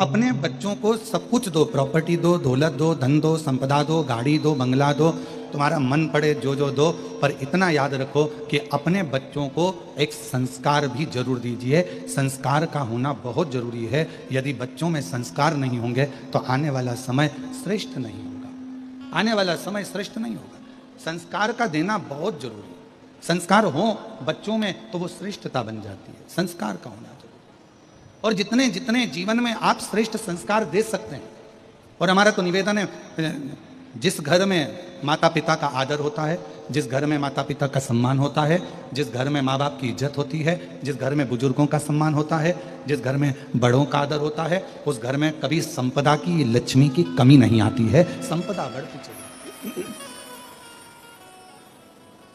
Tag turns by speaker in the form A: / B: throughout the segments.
A: अपने बच्चों को सब कुछ दो, प्रॉपर्टी दो, दौलत दो, धन दो, संपदा दो, गाड़ी दो, बंगला दो, तुम्हारा मन पड़े जो जो दो, पर इतना याद रखो कि अपने बच्चों को एक संस्कार भी जरूर दीजिए। संस्कार का होना बहुत जरूरी है। यदि बच्चों में संस्कार नहीं होंगे तो आने वाला समय श्रेष्ठ नहीं होगा। आने वाला समय श्रेष्ठ नहीं होगा। संस्कार का देना बहुत जरूरी है। संस्कार हो बच्चों में तो वो श्रेष्ठता बन जाती है। संस्कार का होना जरूरी। और जितने जितने जीवन में आप श्रेष्ठ संस्कार दे सकते हैं, और हमारा तो निवेदन है, जिस घर में माता पिता का आदर होता है, जिस घर में माता पिता का सम्मान होता है, जिस घर में माँ बाप की इज्जत होती है, जिस घर में बुजुर्गों का सम्मान होता है, जिस घर में बड़ों का आदर होता है, उस घर में कभी संपदा की, लक्ष्मी की कमी नहीं आती है। संपदा बढ़ती चली जाती,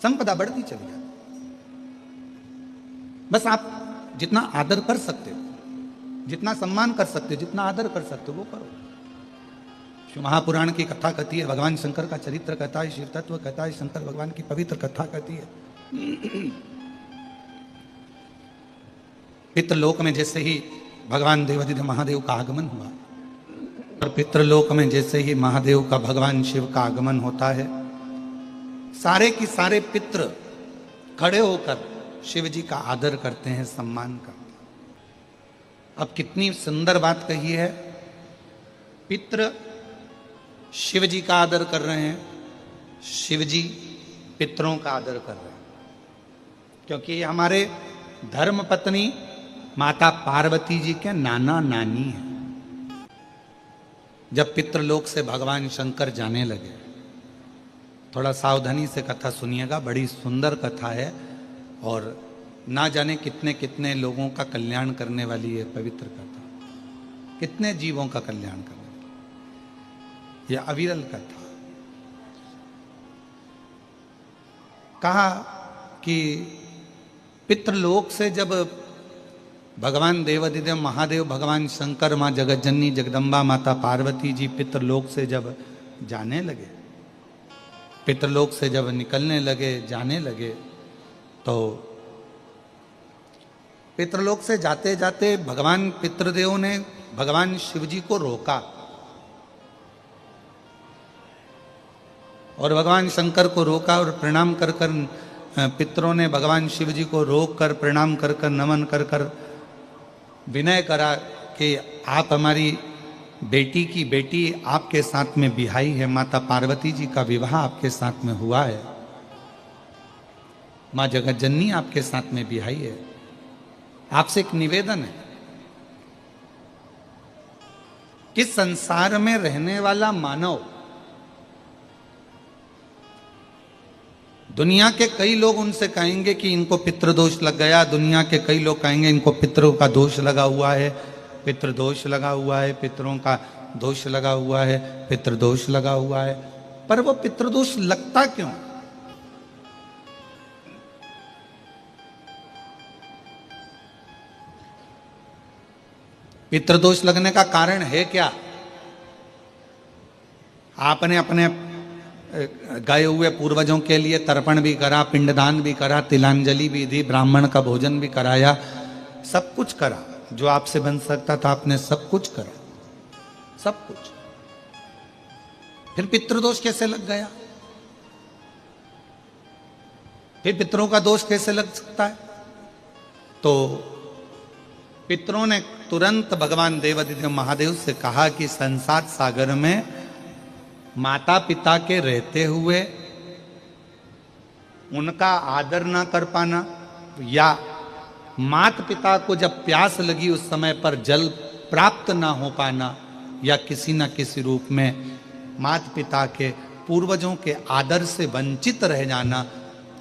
A: संपदा बढ़ती चली जाती। बस आप जितना आदर कर सकते हो, जितना सम्मान कर सकते हो, जितना आदर कर सकते हो वो करो। शिव महापुराण की कथा कहती है, भगवान शंकर का चरित्र कहता है, शिव तत्व कहता है, शंकर भगवान की पवित्र कथा कहती है। पितृलोक में जैसे ही भगवान देवाधिदेव महादेव का आगमन हुआ, और पितृलोक में जैसे ही महादेव का भगवान शिव का आगमन होता है, सारे की सारे पितृ खड़े होकर शिव जी का आदर करते हैं, सम्मान करते हैं। अब कितनी सुंदर बात कही है। पितृ शिव जी का आदर कर रहे हैं, शिव जी पितरों का आदर कर रहे हैं, क्योंकि हमारे धर्म पत्नी माता पार्वती जी के नाना नानी हैं। जब पितृलोक से भगवान शंकर जाने लगे, थोड़ा सावधानी से कथा सुनिएगा, बड़ी सुंदर कथा है और ना जाने कितने कितने लोगों का कल्याण करने वाली है पवित्र कथा। कितने जीवों का कल्याण करने वाली यह अविरल कथा। कहा कि पितृलोक से जब भगवान देवाधिदेव महादेव, भगवान शंकर, माँ जगतजननी जगदम्बा माता पार्वती जी पितृलोक से जब जाने लगे, पितृलोक से जब निकलने लगे, जाने लगे, तो पितृलोक से जाते जाते भगवान पितृदेव ने भगवान शिव जी को रोका, और भगवान शंकर को रोका, और प्रणाम कर कर पितरों ने भगवान शिव जी को रोक कर, प्रणाम कर कर, नमन कर कर विनय करा कि आप हमारी बेटी की बेटी आपके साथ में बिहाई है, माता पार्वती जी का विवाह आपके साथ में हुआ है, माँ जगतजननी आपके साथ में बिहाई है। आपसे एक निवेदन है कि संसार में रहने वाला मानव, दुनिया के कई लोग उनसे कहेंगे कि इनको पितृदोष लग गया, दुनिया के कई लोग कहेंगे इनको पितरों का दोष लगा हुआ है, पितृदोष लगा हुआ है, पितरों का दोष लगा हुआ है, पितृदोष लगा हुआ है। पर वो पितृदोष लगता क्यों? पितृदोष लगने का कारण है क्या? आपने अपने गए हुए पूर्वजों के लिए तर्पण भी करा, पिंडदान भी करा, तिलांजलि भी दी, ब्राह्मण का भोजन भी कराया, सब कुछ करा, जो आपसे बन सकता था आपने सब कुछ करा, सब कुछ। फिर पितृदोष कैसे लग गया? फिर पितरों का दोष कैसे लग सकता है? तो पितरों ने तुरंत भगवान देवाधिदेव महादेव से कहा कि संसार सागर में माता पिता के रहते हुए उनका आदर ना कर पाना, या माता पिता को जब प्यास लगी उस समय पर जल प्राप्त ना हो पाना, या किसी न किसी रूप में माता पिता के पूर्वजों के आदर से वंचित रह जाना,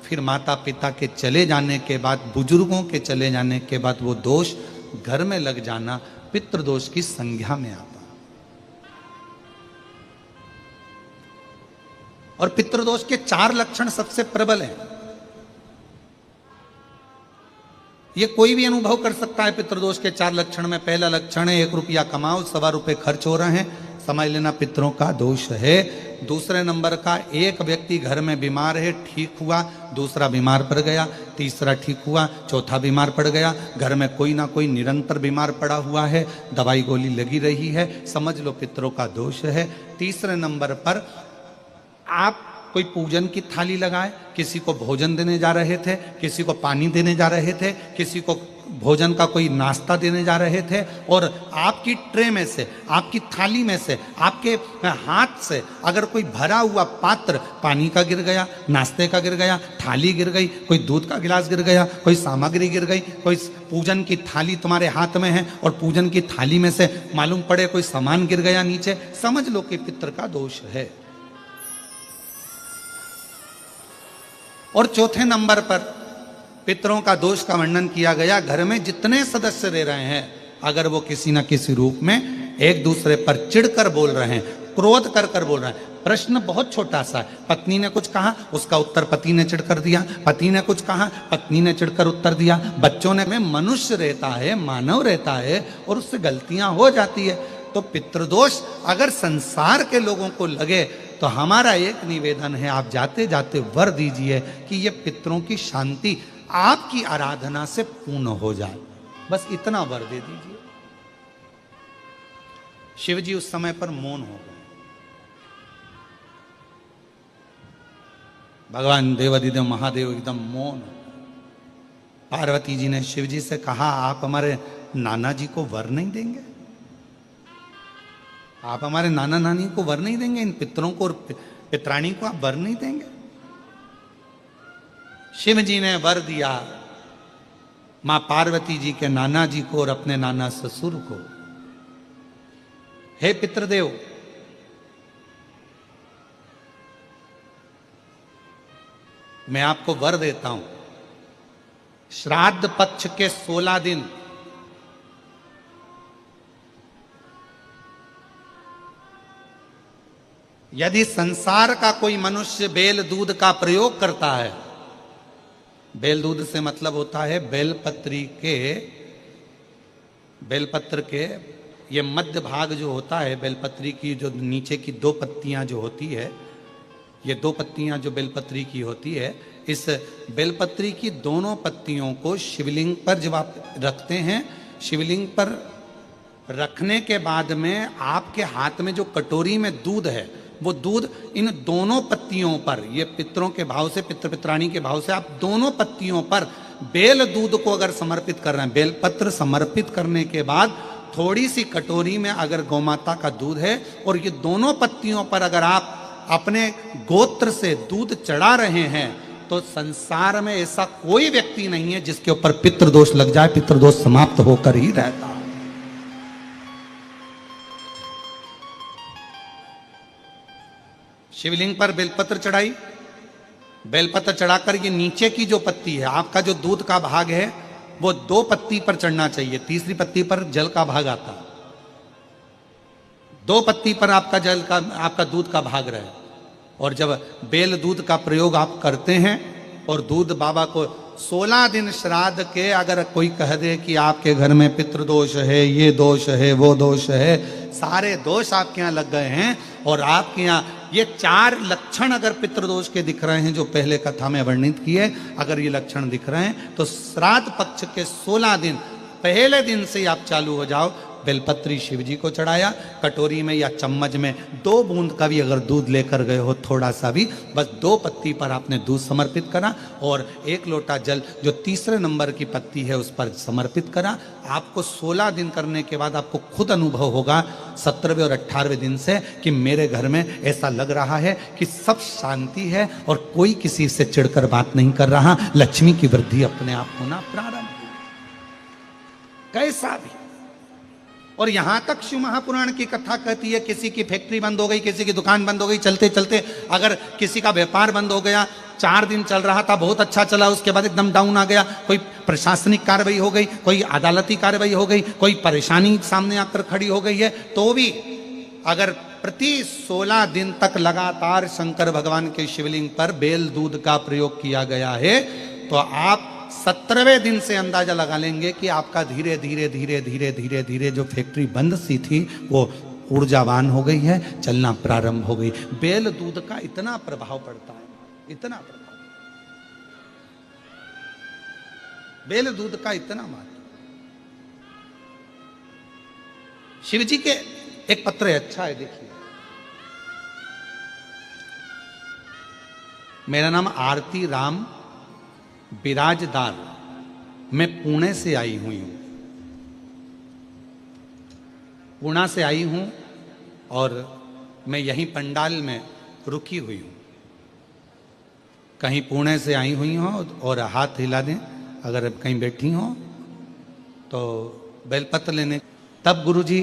A: फिर माता पिता के चले जाने के बाद, बुजुर्गों के चले जाने के बाद वो दोष घर में लग जाना पितृदोष की संज्ञा में आता। और पितृदोष के 4 लक्षण सबसे प्रबल हैं। ये कोई भी अनुभव कर सकता है। पितृदोष के 4 लक्षण में पहला लक्षण है 1 रुपया कमाओ, 1.25 रुपये खर्च हो रहे हैं, समझ लेना पितरों का दोष है। दूसरे नंबर का एक व्यक्ति घर में बीमार है, ठीक हुआ, दूसरा बीमार पड़ गया, तीसरा ठीक हुआ, चौथा बीमार पड़ गया, घर में कोई ना कोई निरंतर बीमार पड़ा हुआ है, दवाई गोली लगी रही है, समझ लो पितरों का दोष है। तीसरे नंबर पर आप कोई पूजन की थाली लगाए, किसी को भोजन देने जा रहे थे, किसी को पानी देने जा रहे थे, किसी को भोजन का कोई नाश्ता देने जा रहे थे, और आपकी ट्रे में से, आपकी थाली में से, आपके हाथ से अगर कोई भरा हुआ पात्र पानी का गिर गया, नाश्ते का गिर गया, थाली गिर गई, कोई दूध का गिलास गिर गया, कोई सामग्री गिर गई, कोई पूजन की थाली तुम्हारे हाथ में है और पूजन की थाली में से मालूम पड़े कोई सामान गिर गया नीचे, समझ लो कि पितृ का दोष है। और चौथे नंबर पर पितरों का दोष का वर्णन किया गया, घर में जितने सदस्य रह रहे हैं, अगर वो किसी न किसी रूप में एक दूसरे पर चिढ़कर बोल रहे हैं, क्रोध कर कर बोल रहे हैं। प्रश्न बहुत छोटा सा है, पत्नी ने कुछ कहा, उसका उत्तर पति ने चिढ़कर दिया, पति ने कुछ कहा, पत्नी ने चिढ़कर उत्तर दिया, बच्चों ने, में मनुष्य रहता है, मानव रहता है और उससे गलतियां हो जाती है। तो पितृदोष अगर संसार के लोगों को लगे तो हमारा एक निवेदन है, आप जाते जाते वर दीजिए कि ये पितरों की शांति आपकी आराधना से पूर्ण हो जाए, बस इतना वर दे दीजिए। शिव जी उस समय पर मौन हो गए। भगवान देवाधिदेव महादेव एकदम मौन। पार्वती जी ने शिव जी से कहा, आप हमारे नाना जी को वर नहीं देंगे? आप हमारे नाना नानी को वर नहीं देंगे? इन पितरों को और पितरानी को आप वर नहीं देंगे? शिव जी ने वर दिया मां पार्वती जी के नाना जी को और अपने नाना ससुर को, हे पितृदेव, मैं आपको वर देता हूं, श्राद्ध पक्ष के 16 दिन यदि संसार का कोई मनुष्य बेल दूध का प्रयोग करता है, बेल दूध से मतलब होता है बेलपत्र के ये मध्य भाग जो होता है, बेलपत्री की जो नीचे की 2 पत्तियां जो होती है, ये 2 पत्तियां जो बेलपत्री की होती है, इस बेलपत्री की दोनों पत्तियों को शिवलिंग पर जब आप रखते हैं, शिवलिंग पर रखने के बाद में आपके हाथ में जो कटोरी में दूध है, वो दूध इन दोनों पत्तियों पर, ये पितरों के भाव से, पितृ पितरानी के भाव से, आप दोनों पत्तियों पर बेल दूध को अगर समर्पित कर रहे हैं, बेलपत्र समर्पित करने के बाद थोड़ी सी कटोरी में अगर गौमाता का दूध है और ये दोनों पत्तियों पर अगर आप अपने गोत्र से दूध चढ़ा रहे हैं, तो संसार में ऐसा कोई व्यक्ति नहीं है जिसके ऊपर पितृदोष लग जाए, पितृदोष समाप्त होकर ही रहता है। शिवलिंग पर बेलपत्र चढ़ाई, बेलपत्र चढ़ाकर ये नीचे की जो पत्ती है, आपका जो दूध का भाग है, वो 2 पत्ती पर चढ़ना चाहिए, तीसरी पत्ती पर जल का भाग आता है। 2 पत्ती पर आपका दूध का भाग रहे। और जब बेल दूध का प्रयोग आप करते हैं और दूध बाबा को 16 दिन श्राद्ध के अगर कोई कह दे कि आपके घर में पितृदोष है, ये दोष है, वो दोष है, सारे दोष आपके यहाँ लग गए हैं, और आपके यहाँ ये 4 लक्षण अगर पितृदोष के दिख रहे हैं जो पहले कथा में वर्णित किए, अगर ये लक्षण दिख रहे हैं तो श्राद्ध पक्ष के 16 दिन पहले दिन से आप चालू हो जाओ। बेलपत्री शिव जी को चढ़ाया, कटोरी में या चम्मच में 2 बूंद का भी अगर दूध लेकर गए हो, थोड़ा सा भी, बस 2 पत्ती पर आपने दूध समर्पित करा और 1 लोटा जल जो तीसरे नंबर की पत्ती है उस पर समर्पित करा। आपको 16 दिन करने के बाद आपको खुद अनुभव होगा 17वें और 18वें दिन से कि मेरे घर में ऐसा लग रहा है कि सब शांति है और कोई किसी से चिढ़कर बात नहीं कर रहा, लक्ष्मी की वृद्धि अपने आप होना प्रारंभ कैसा भी। और यहां तक शिव महापुराण की कथा कहती है, किसी की फैक्ट्री बंद हो गई, किसी की दुकान बंद हो गई, चलते चलते अगर किसी का व्यापार बंद हो गया, 4 दिन चल रहा था, बहुत अच्छा चला, उसके बाद एकदम डाउन आ गया, कोई प्रशासनिक कार्रवाई हो गई, कोई अदालती कार्रवाई हो गई, कोई परेशानी सामने आकर खड़ी हो गई है, तो भी अगर प्रति 16 दिन तक लगातार शंकर भगवान के शिवलिंग पर बेल दूध का प्रयोग किया गया है, तो आप 17वें दिन से अंदाजा लगा लेंगे कि आपका धीरे धीरे धीरे धीरे धीरे धीरे जो फैक्ट्री बंद सी थी वो ऊर्जावान हो गई है, चलना प्रारंभ हो गई। बेल दूध का इतना प्रभाव पड़ता है, इतना प्रभाव, बेल दूध का इतना महत्व। शिव जी के एक पत्र है, अच्छा है, देखिए। मेरा नाम आरती राम बिराजदार, मैं पुणे से आई हुई हूं, पुणे से आई हूं और मैं यहीं पंडाल में रुकी हुई हूं। कहीं पुणे से आई हुई हो और हाथ हिला दें अगर कहीं बैठी हो तो बेलपत्र लेने। तब गुरुजी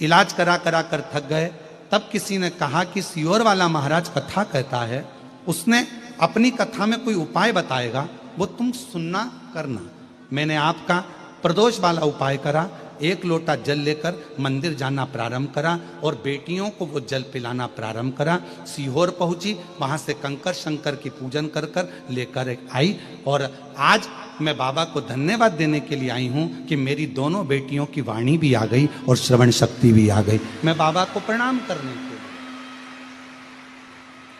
A: इलाज करा करा कर थक गए। तब किसी ने कहा कि सियोर वाला महाराज कथा कहता है, उसने अपनी कथा में कोई उपाय बताएगा, वो तुम सुनना करना। मैंने आपका प्रदोष वाला उपाय करा, 1 लोटा जल लेकर मंदिर जाना प्रारंभ करा और बेटियों को वो जल पिलाना प्रारंभ करा। सीहोर पहुंची, वहां से कंकर शंकर की पूजन कर कर लेकर आई और आज मैं बाबा को धन्यवाद देने के लिए आई हूं कि मेरी दोनों बेटियों की वाणी भी आ गई और श्रवण शक्ति भी आ गई। मैं बाबा को प्रणाम करने के लिए,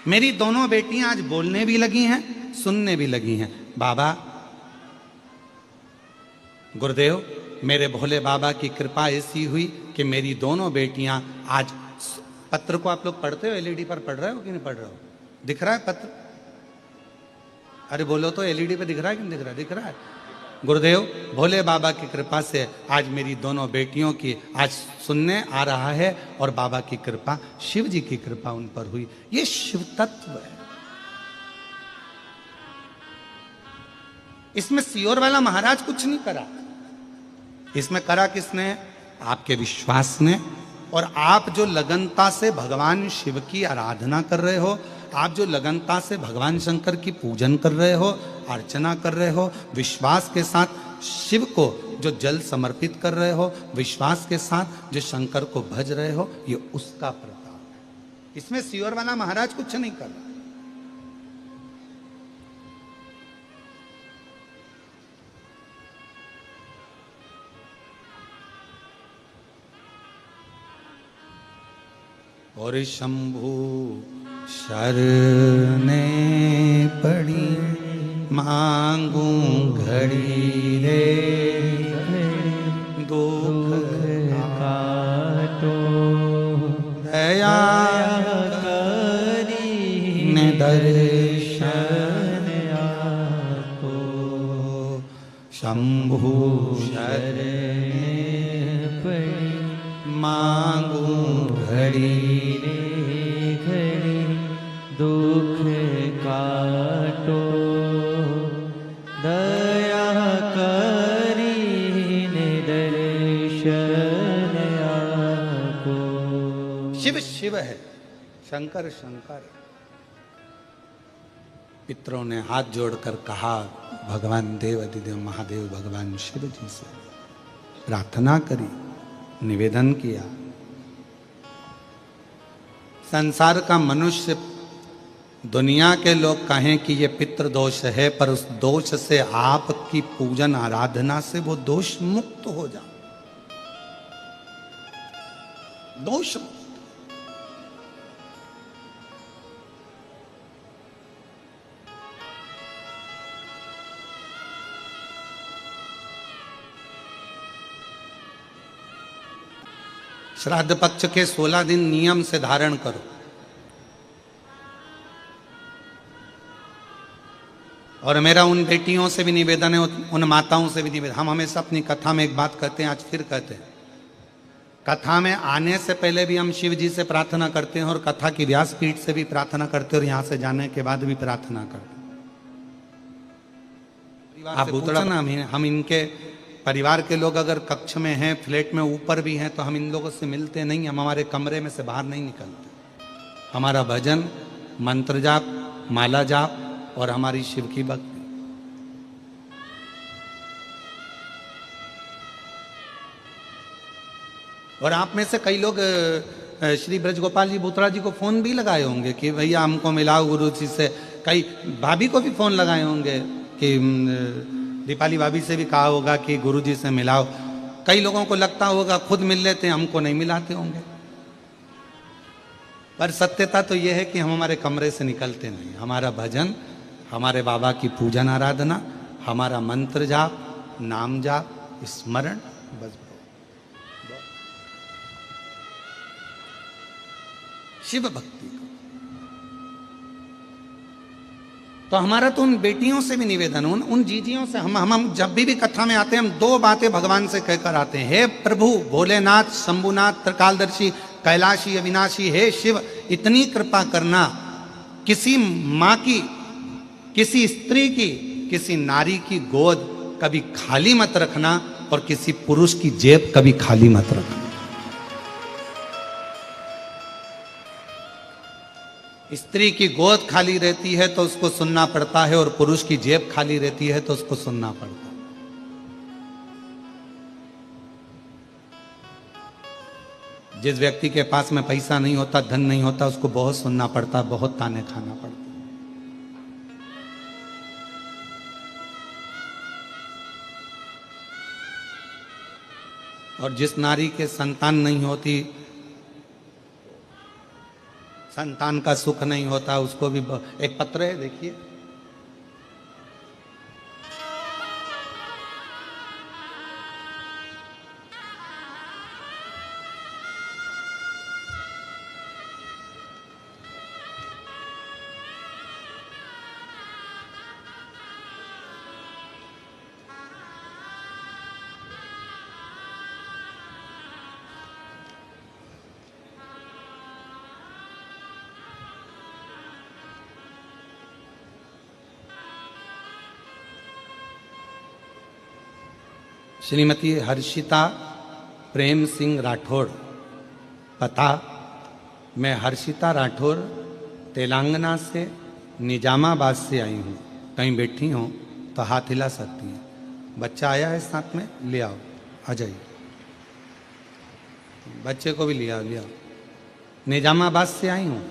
A: मेरी दोनों बेटियां आज बोलने भी लगी हैं, सुनने भी लगी हैं। बाबा गुरुदेव, मेरे भोले बाबा की कृपा ऐसी हुई कि मेरी दोनों बेटियां आज, पत्र को आप लोग पढ़ते हो, एलईडी पर पढ़ रहे हो कि नहीं पढ़ रहे हो? दिख रहा है पत्र? अरे बोलो तो, एलईडी पे दिख रहा है कि नहीं दिख रहा है? दिख रहा है। गुरुदेव, भोले बाबा की कृपा से आज मेरी दोनों बेटियों की आज सुनने आ रहा है और बाबा की कृपा, शिव जी की कृपा उन पर हुई। ये शिव तत्व है। इसमें सियोर वाला महाराज कुछ नहीं करा, इसमें करा किसने? आपके विश्वास ने। और आप जो लगनता से भगवान शिव की आराधना कर रहे हो, आप जो लगनता से भगवान शंकर की पूजन कर रहे हो, अर्चना कर रहे हो, विश्वास के साथ शिव को जो जल समर्पित कर रहे हो, विश्वास के साथ जो शंकर को भज रहे हो, ये उसका प्रताप है। इसमें सियोर वाला महाराज कुछ नहीं कर रहा। और शंभु शरणे पड़ी, मांगू घड़ी रे, दुख काटो, दया करी ने दर्शन आपको। शंभु शरणे पड़ी, मांगू घड़ी
B: दुख काटो, दया करी दर्शन आपको।
A: शिव शिव है, शंकर शंकर। पितरों ने हाथ जोड़कर कहा, भगवान देव अधिदेव महादेव भगवान शिव जी से प्रार्थना करी, निवेदन किया। संसार का मनुष्य, दुनिया के लोग कहें कि ये पितृ दोष है, पर उस दोष से आपकी पूजन आराधना से वो दोष मुक्त हो जाओ, दोष मुक्त। श्राद्ध पक्ष के 16 दिन नियम से धारण करो। और मेरा उन बेटियों से भी निवेदन है, उन माताओं से भी निवेदन। हम हमेशा अपनी कथा में एक बात कहते हैं, आज फिर कहते हैं, कथा में आने से पहले भी हम शिव जी से प्रार्थना करते हैं और कथा की व्यासपीठ से भी प्रार्थना करते हैं और यहां से जाने के बाद भी प्रार्थना करते हैं। आप पूछना, हम इनके परिवार के लोग अगर कक्ष में हैं, फ्लैट में ऊपर भी हैं, तो हम इन लोगों से मिलते नहीं, हम हमारे कमरे में से बाहर नहीं निकलते। हमारा भजन, मंत्र जाप, माला जाप और हमारी शिव की भक्ति। और आप में से कई लोग श्री ब्रजगोपाल जी बूतरा जी को फोन भी लगाए होंगे कि भैया हमको मिलाओ गुरु जी से। कई भाभी को भी फोन लगाए होंगे कि दीपाली भाभी से भी कहा होगा कि गुरु जी से मिलाओ। कई लोगों को लगता होगा खुद मिल लेते हैं, हमको नहीं मिलाते होंगे, पर सत्यता तो यह है कि हम हमारे कमरे से निकलते नहीं। हमारा भजन, हमारे बाबा की पूजन आराधना, हमारा मंत्र जाप, नाम जाप, स्मरण, बस शिव भक्ति को। तो हमारा तो उन बेटियों से भी निवेदन, उन जीजियों से, हम जब भी कथा में आते हैं, हम दो बातें भगवान से कहकर आते हैं। हे प्रभु भोलेनाथ, शंभुनाथ, त्रिकालदर्शी, कैलाशी, अविनाशी, हे शिव, इतनी कृपा करना, किसी माँ की, किसी स्त्री की, किसी नारी की गोद कभी खाली मत रखना, और किसी पुरुष की जेब कभी खाली मत रखना। स्त्री की गोद खाली रहती है तो उसको सुनना पड़ता है, और पुरुष की जेब खाली रहती है तो उसको सुनना पड़ता है। जिस व्यक्ति के पास में पैसा नहीं होता, धन नहीं होता, उसको बहुत सुनना पड़ता, बहुत ताने खाना पड़ता। और जिस नारी के संतान नहीं होती, संतान का सुख नहीं होता, उसको भी एक पत्र है, देखिए, श्रीमती हर्षिता प्रेम सिंह राठौड़। पता, मैं हर्षिता राठौड़ तेलंगाना से निजामाबाद से आई हूँ। कहीं बैठी हूँ तो हाथ हिला सकती हैं। बच्चा आया है साथ में, ले आओ, आ जाइए, बच्चे को भी ले आओ, ले आओ। निजामाबाद से आई हूँ।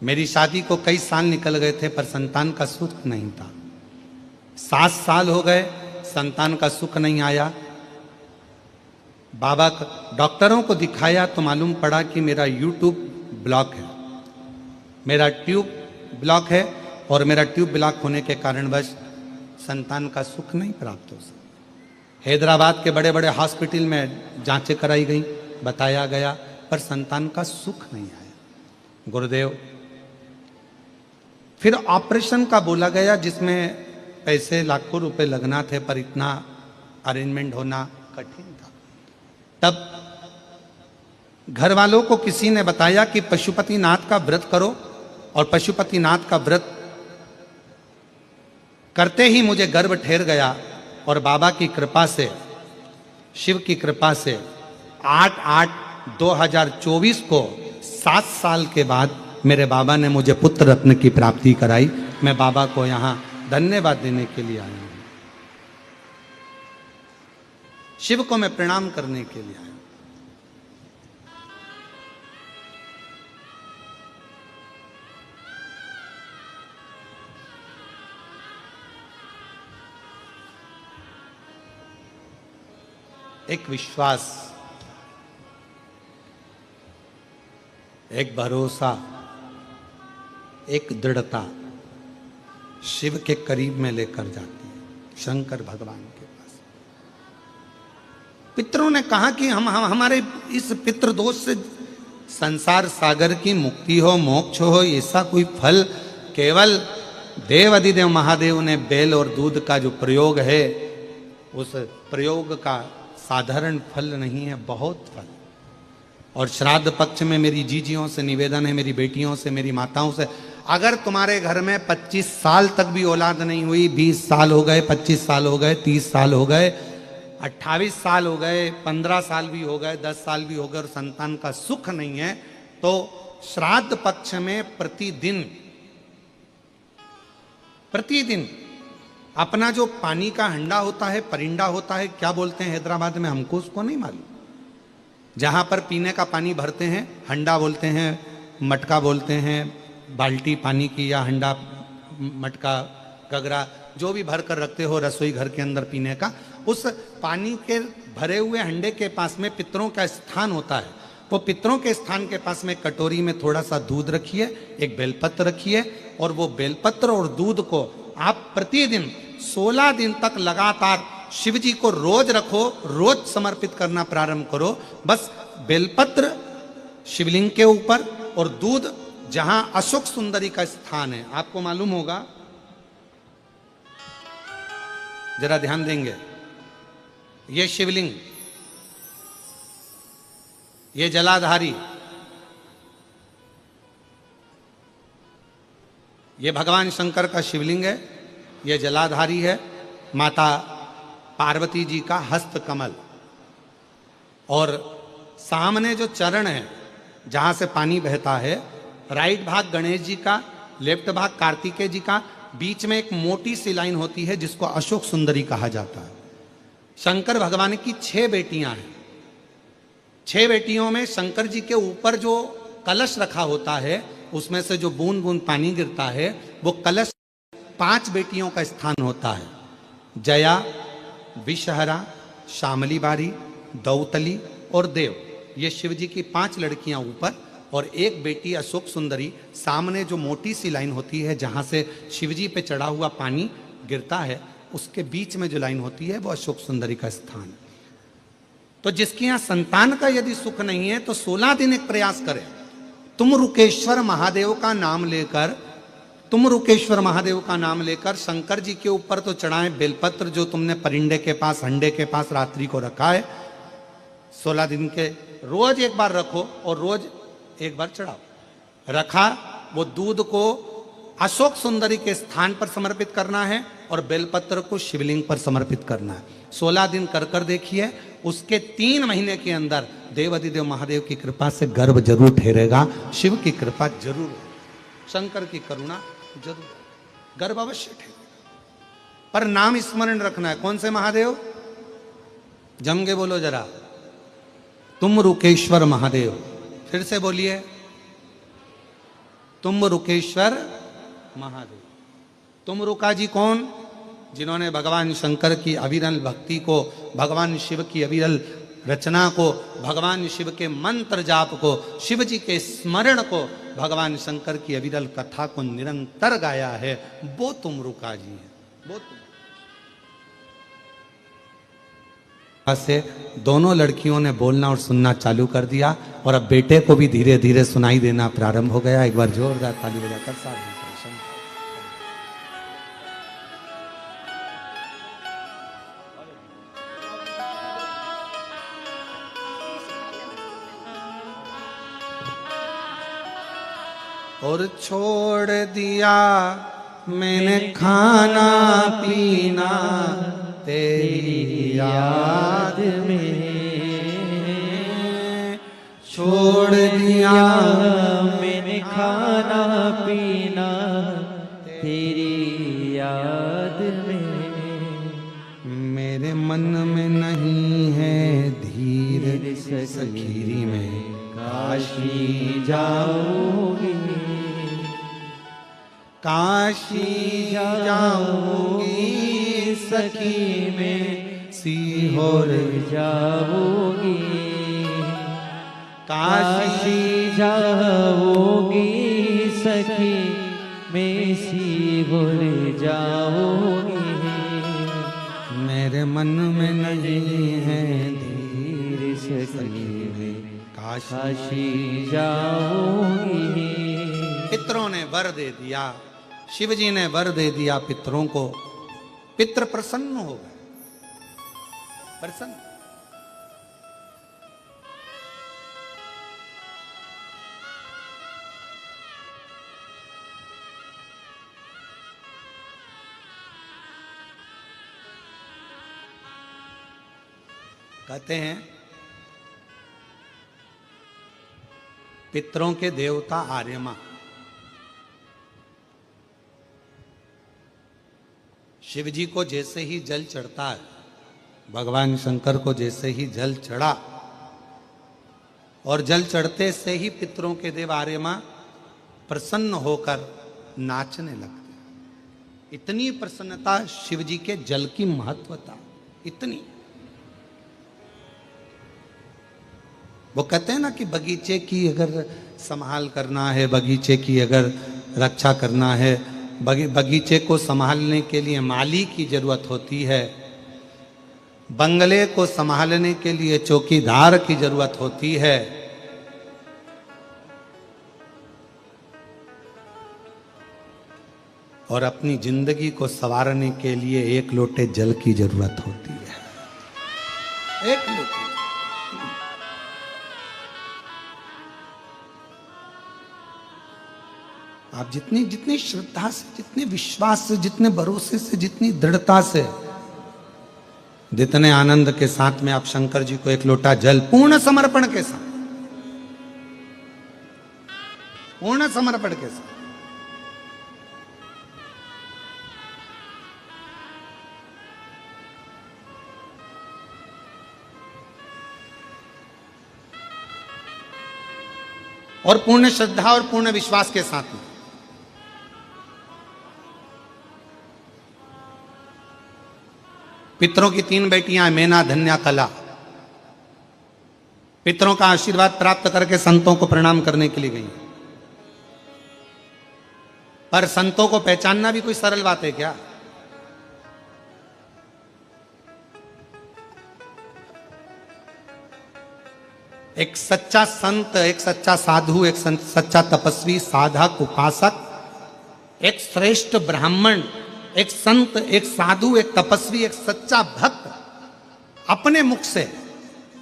A: मेरी शादी को कई साल निकल गए थे, पर संतान का सुख नहीं था। 7 साल हो गए, संतान का सुख नहीं आया। बाबा डॉक्टरों को दिखाया तो मालूम पड़ा कि मेरा यूट्यूब ब्लॉक है, मेरा ट्यूब ब्लॉक है, और मेरा ट्यूब ब्लॉक होने के कारणवश संतान का सुख नहीं प्राप्त हो सका। हैदराबाद के बड़े बड़े हॉस्पिटल में जांचें कराई गई, बताया गया, पर संतान का सुख नहीं आया। गुरुदेव, फिर ऑपरेशन का बोला गया, जिसमें पैसे लाखों रुपए लगना थे, पर इतना अरेंजमेंट होना कठिन था। तब घर वालों को किसी ने बताया कि पशुपतिनाथ का व्रत करो, और पशुपतिनाथ का व्रत करते ही मुझे गर्भ ठहर गया, और बाबा की कृपा से, शिव की कृपा से 8/8/2024 को 7 साल के बाद मेरे बाबा ने मुझे पुत्र रत्न की प्राप्ति कराई। मैं बाबा को यहाँ धन्यवाद देने के लिए आया हूं, शिव को मैं प्रणाम करने के लिए आया हूं। एक विश्वास, एक भरोसा, एक दृढ़ता शिव के करीब में लेकर जाती है, शंकर भगवान के पास। पितरों ने कहा कि हम हमारे इस पितृदोष से संसार सागर की मुक्ति हो, मोक्ष हो, ऐसा कोई फल केवल देव अधिदेव महादेव ने बेल और दूध का जो प्रयोग है, उस प्रयोग का साधारण फल नहीं है, बहुत फल। और श्राद्ध पक्ष में मेरी जीजियों से निवेदन है, मेरी बेटियों से, मेरी माताओं से, अगर तुम्हारे घर में 25 साल तक भी औलाद नहीं हुई, 20 साल हो गए, 25 साल हो गए, 30 साल हो गए, 28 साल हो गए, 15 साल भी हो गए, 10 साल भी हो गए, और संतान का सुख नहीं है, तो श्राद्ध पक्ष में प्रतिदिन अपना जो पानी का हंडा होता है, परिंडा होता है, क्या बोलते हैं हैदराबाद में, हमको उसको नहीं मालूम, जहां पर पीने का पानी भरते हैं, हंडा बोलते हैं, मटका बोलते हैं, बाल्टी पानी की या हंडा, मटका, गगरा, जो भी भर कर रखते हो रसोई घर के अंदर पीने का, उस पानी के भरे हुए हंडे के पास में पितरों का स्थान होता है। वो पितरों के स्थान के पास में कटोरी में थोड़ा सा दूध रखिए, एक बेलपत्र रखिए, और वो बेलपत्र और दूध को आप प्रतिदिन 16 दिन तक लगातार शिव जी को रोज रखो, रोज समर्पित करना प्रारंभ करो। बस बेलपत्र शिवलिंग के ऊपर और दूध जहां अशोक सुंदरी का स्थान है, आपको मालूम होगा, जरा ध्यान देंगे, ये शिवलिंग, ये जलाधारी, ये भगवान शंकर का शिवलिंग है, ये जलाधारी है, माता पार्वती जी का हस्त कमल, और सामने जो चरण है जहां से पानी बहता है, राइट भाग गणेश जी का, लेफ्ट भाग कार्तिकेय जी का, बीच में एक मोटी सी लाइन होती है जिसको अशोक सुंदरी कहा जाता है। शंकर भगवान की 6 बेटियां हैं। 6 बेटियों में शंकर जी के ऊपर जो कलश रखा होता है, उसमें से जो बूंद बूंद पानी गिरता है, वो कलश 5 बेटियों का स्थान होता है। जया, विषहरा, श्यामली बारी, दौतली और देव, ये शिव जी की 5 लड़कियां ऊपर, और एक बेटी अशोक सुंदरी। सामने जो मोटी सी लाइन होती है जहां से शिव जी पे चढ़ा हुआ पानी गिरता है, उसके बीच में जो लाइन होती है वो अशोक सुंदरी का स्थान। तो जिसके यहां संतान का यदि सुख नहीं है तो 16 दिन एक प्रयास करें। तुम रुकेश्वर महादेव का नाम लेकर, तुम रुकेश्वर महादेव का नाम लेकर शंकर जी के ऊपर तो चढ़ाएं बेलपत्र, जो तुमने परिंडे के पास, हंडे के पास रात्रि को रखा है। 16 दिन के रोज एक बार रखो और रोज एक बार चढ़ाओ। रखा, वो दूध को अशोक सुंदरी के स्थान पर समर्पित करना है और बेलपत्र को शिवलिंग पर समर्पित करना है। 16 दिन कर कर देखिए, उसके 3 महीने के अंदर देवाधिदेव महादेव की कृपा से गर्भ जरूर ठहरेगा। शिव की कृपा जरूर, शंकर की करुणा जरूर, गर्भ अवश्य ठहरेगा। पर नाम स्मरण रखना है। कौन से महादेव? जम के बोलो जरा, तुम रुकेश्वर महादेव। फिर से बोलिए, तुम रुकेश्वर महादेव। तुम रुका जी कौन? जिन्होंने भगवान शंकर की अविरल भक्ति को, भगवान शिव की अविरल रचना को, भगवान शिव के मंत्र जाप को, शिव जी के स्मरण को, भगवान शंकर की अविरल कथा को निरंतर गाया है, वो तुम रुका जी है। वो तुम से दोनों लड़कियों ने बोलना और सुनना चालू कर दिया, और अब बेटे को भी धीरे धीरे सुनाई देना प्रारंभ हो गया। एक बार जोरदार ताली बजाकर साथ और छोड़ दिया मैंने खाना पीना तेरी याद में, छोड़ दिया
B: मैंने खाना पीना तेरी याद में।
A: मेरे मन में नहीं है धीर सखीरी में
B: काशी जाऊंगी,
A: काशी जाऊंगी सखी में सीहोर
B: जाऊंगी,
A: काशी
B: जाऊंगी सखी में सीहोर जाऊंगी।
A: मेरे मन में नहीं है धीर
B: सखी में
A: काशी
B: जाऊंगी।
A: पितरों ने वर दे दिया, शिव जी ने वर दे दिया पितरों को। पितृ प्रसन्न हो गए, प्रसन्न। कहते हैं पितरों के देवता आर्यमा, शिव जी को जैसे ही जल चढ़ता है, भगवान शंकर को जैसे ही जल चढ़ा, और जल चढ़ते से ही पितरों के देव आर्यमा प्रसन्न होकर नाचने लगते। इतनी प्रसन्नता शिव जी के जल की महत्वता, इतनी। वो कहते हैं ना कि बगीचे की अगर संभाल करना है, बगीचे की अगर रक्षा करना है, बगीचे को संभालने के लिए माली की जरूरत होती है, बंगले को संभालने के लिए चौकीदार की जरूरत होती है, और अपनी जिंदगी को संवारने के लिए एक लोटे जल की जरूरत होती है। एक लोटे। आप जितनी जितनी श्रद्धा से, जितने विश्वास से, जितने भरोसे से, जितनी दृढ़ता से, जितने आनंद के साथ में आप शंकर जी को एक लोटा जल पूर्ण समर्पण के साथ, पूर्ण समर्पण के साथ, और पूर्ण श्रद्धा और पूर्ण विश्वास के साथ में पितरों की 3 बेटियां मेना, धन्या, कला, पितरों का आशीर्वाद प्राप्त करके संतों को प्रणाम करने के लिए गई। पर संतों को पहचानना भी कोई सरल बात है क्या? एक सच्चा संत, एक सच्चा साधु, एक सच्चा तपस्वी, साधक, उपासक, एक श्रेष्ठ ब्राह्मण, एक संत, एक साधु, एक तपस्वी, एक सच्चा भक्त अपने मुख से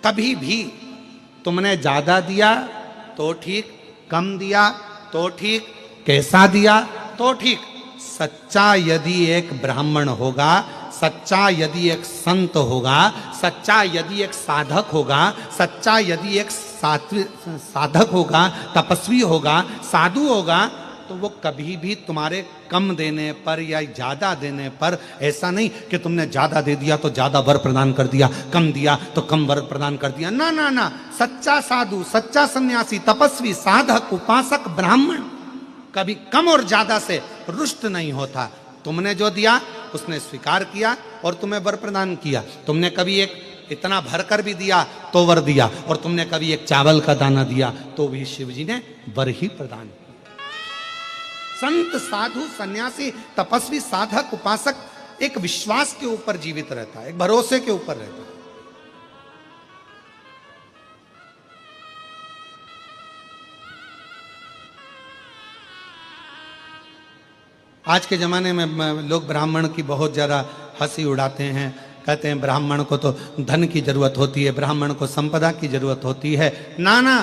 A: कभी भी तुमने ज्यादा दिया तो ठीक, कम दिया तो ठीक, कैसा दिया तो ठीक, सच्चा यदि एक ब्राह्मण होगा, सच्चा यदि एक संत होगा, सच्चा यदि एक साधक होगा, सच्चा यदि एक साधक होगा, तपस्वी होगा, साधु होगा, तो वो कभी भी तुम्हारे कम देने पर या ज्यादा देने पर ऐसा नहीं कि तुमने ज्यादा दे दिया तो ज्यादा वर प्रदान कर दिया, कम दिया तो कम वर प्रदान कर दिया। ना ना ना, सच्चा साधु, सच्चा सन्यासी, तपस्वी, साधक, उपासक, ब्राह्मण कभी कम और ज्यादा से रुष्ट नहीं होता। तुमने जो दिया उसने स्वीकार किया और तुम्हें वर प्रदान किया। तुमने कभी एक इतना भरकर भी दिया तो वर दिया, और तुमने कभी एक चावल का दाना दिया तो भी शिव जी ने वर ही प्रदान किया। संत, साधु, सन्यासी, तपस्वी, साधक, उपासक एक विश्वास के ऊपर जीवित रहता है, एक भरोसे के ऊपर रहता है। आज के जमाने में लोग ब्राह्मण की बहुत ज्यादा हंसी उड़ाते हैं, कहते हैं ब्राह्मण को तो धन की जरूरत होती है, ब्राह्मण को संपदा की जरूरत होती है। ना ना,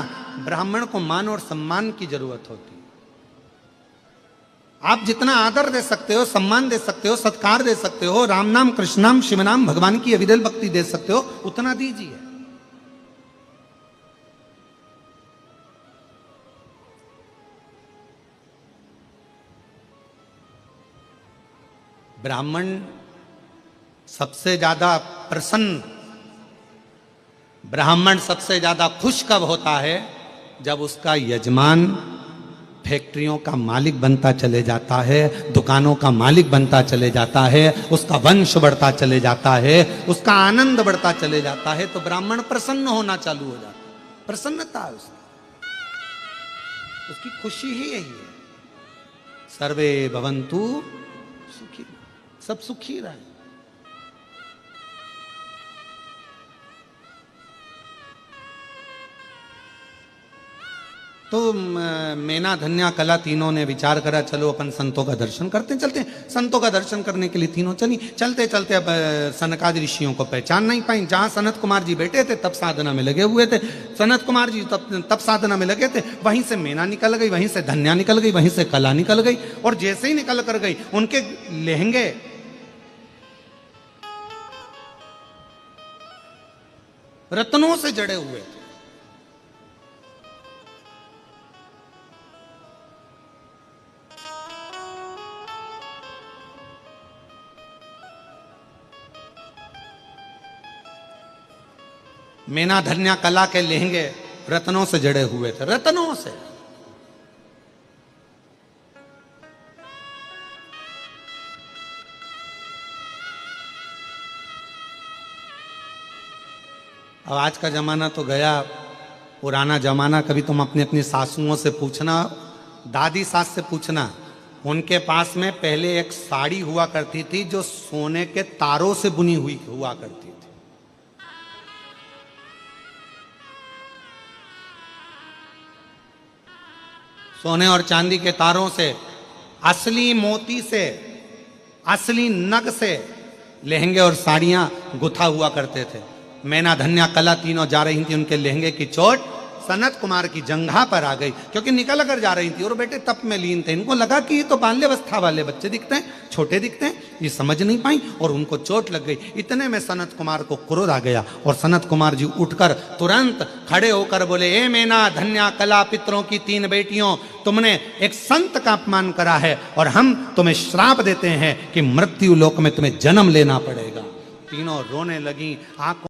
A: ब्राह्मण को मान और सम्मान की जरूरत होती है। आप जितना आदर दे सकते हो, सम्मान दे सकते हो, सत्कार दे सकते हो, राम नाम, कृष्ण नाम, शिव नाम, भगवान की अविरल भक्ति दे सकते हो, उतना दीजिए। ब्राह्मण सबसे ज्यादा प्रसन्न, ब्राह्मण सबसे ज्यादा खुश कब होता है? जब उसका यजमान फैक्ट्रियों का मालिक बनता चले जाता है, दुकानों का मालिक बनता चले जाता है, उसका वंश बढ़ता चले जाता है, उसका आनंद बढ़ता चले जाता है, तो ब्राह्मण प्रसन्न होना चालू हो जाता है। प्रसन्नता है उसकी खुशी ही यही है। सर्वे भवन्तु सुखी, सब सुखी रहे। तो मेना, धन्या, कला तीनों ने विचार करा, चलो अपन संतों का दर्शन करते चलते। संतों का दर्शन करने के लिए तीनों चली। चलते चलते अब सनकादि ऋषियों को पहचान नहीं पाई। जहां सनत कुमार जी बैठे थे तब साधना में लगे हुए थे, सनत कुमार जी तब साधना में लगे थे। वहीं से मेना निकल गई, वहीं से धन्या निकल गई, वहीं से कला निकल गई, और जैसे ही निकल कर गई उनके लहंगे रत्नों से जड़े हुए थे। मेना, धन्या, कला के लहंगे रत्नों से जड़े हुए थे, रत्नों से। अब आज का जमाना तो गया, पुराना जमाना। कभी तुम अपनी अपनी सासुओं से पूछना, दादी सास से पूछना, उनके पास में पहले एक साड़ी हुआ करती थी जो सोने के तारों से बुनी हुई हुआ करती थी। सोने और चांदी के तारों से, असली मोती से, असली नग से लहंगे और साड़ियां गुथा हुआ करते थे। मैना धन्या कला तीनों जा रही थी, उनके लहंगे की चोट सनत कुमार की जंघा पर आ गई, क्योंकि निकल कर जा रही थी और बेटे तप में लीन थे। इनको लगा कि ये तो बाल्यावस्था वाले बच्चे दिखते हैं, छोटे दिखते हैं, ये समझ नहीं पाई और उनको चोट लग गई। इतने में सनत कुमार को क्रोध आ गया और सनत कुमार जी उठकर तुरंत खड़े होकर बोले, ए मैना धन्या कला पितरों की 3 बेटियों, तुमने एक संत का अपमान करा है और हम तुम्हें श्राप देते हैं कि मृत्यु लोक में तुम्हें जन्म लेना पड़ेगा। तीनों रोने लगी, आंखों